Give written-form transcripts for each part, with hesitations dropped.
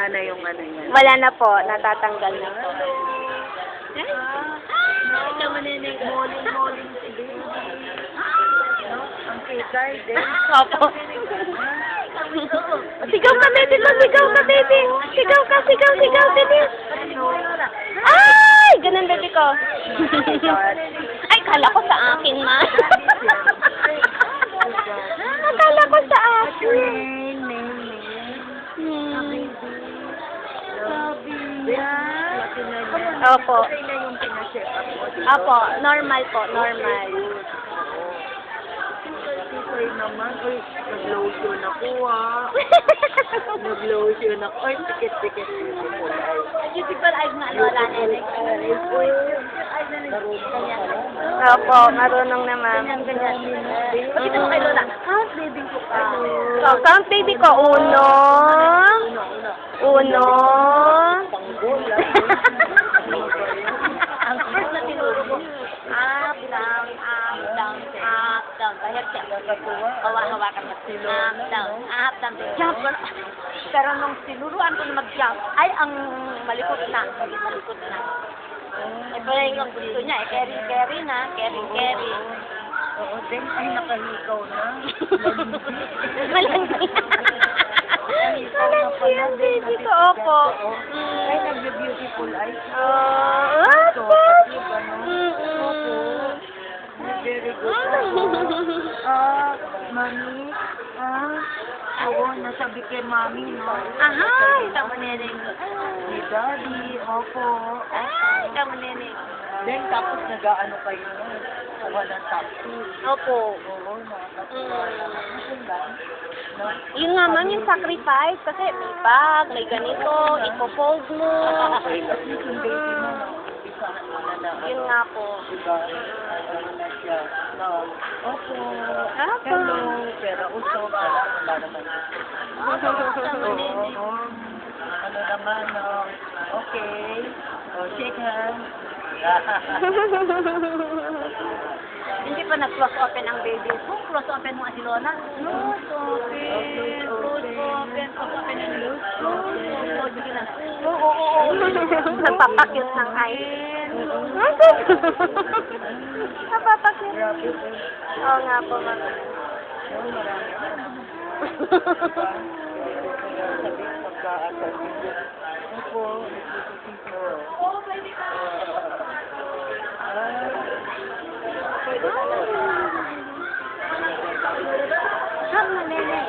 wala na yung ano yan. Wala na po, natatanggal na po. Ito maninig, moling si baby. No? Ang kikay din. Opo. Sigaw ka, baby mo, sigaw ka, baby. Sigaw ka, sigaw, baby. Ay, ganun, baby ko. Ay, kala ko sa akin, ma. Akala ko sa akin. Opo. Opo, normal po, normal. Ay naman, ay, nag-lotion ako Nag-lotion ako. Ay, tikit. Beautiful eyes nga, wala na yun. Opo, marunong na, ma'am. Pakita mo kay Lola. Count baby ko ka. So, count baby ko. Uno. Ang first na tinuro ko, up, down. Kahit siya, hawa-hawakan niya. Up, down. Jump. Pero nung sinuruan ko na mag-jump, ay, ang malikot na. Eh, pero yung gusto niya, carry na. Oo, then, ay, nakahikaw na. Malandi. Malandi ang baby ko, opo. Ay, nag-beautiful eyes. Opo. Very good. Mami, oo, nasabi kay mami, no? Ahay, tama nene. Ni daddy, opo. Ay, tama nene. Then, tapos nag-ano kayo, no? Kuha ng tattoo. Opo. Oo, nakakatuwa naman. No? Yun nga, ma'am, yung sacrifice. Kasi may bag, may ganito, ipo-fold mo. Okay, at least yung baby mo, no? Isahan mo na na. Yun nga po. Diba? Ano na siya. No. Opo. Opo. Hello. Pero uso, wala naman. Oo. Ano naman, no? Okay. O, shake hands. Hindi pa nag-close open ang baby. Kung close open mo si Lola, close open ang loose. Oo. Napapakit ng eyes. Napapakit. Oo nga po, ma'am. Oh, pwede ka. Hama, nene.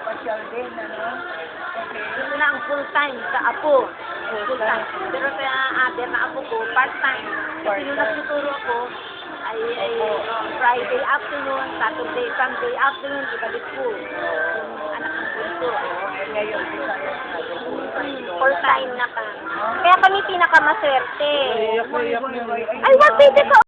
Pasyal din, ano? Okay. Ito na ang full time sa apo. Full time. Pero sa ate na apo ko, part time. Kasi yung nagtuturo ko, ay Friday afternoon, Saturday, Sunday afternoon, ibalik ko. Yung anak ng bunso. Ngayon, Full time na ka. Kaya kami pinakamaswerte. Ay, Ay, wag, baby ko.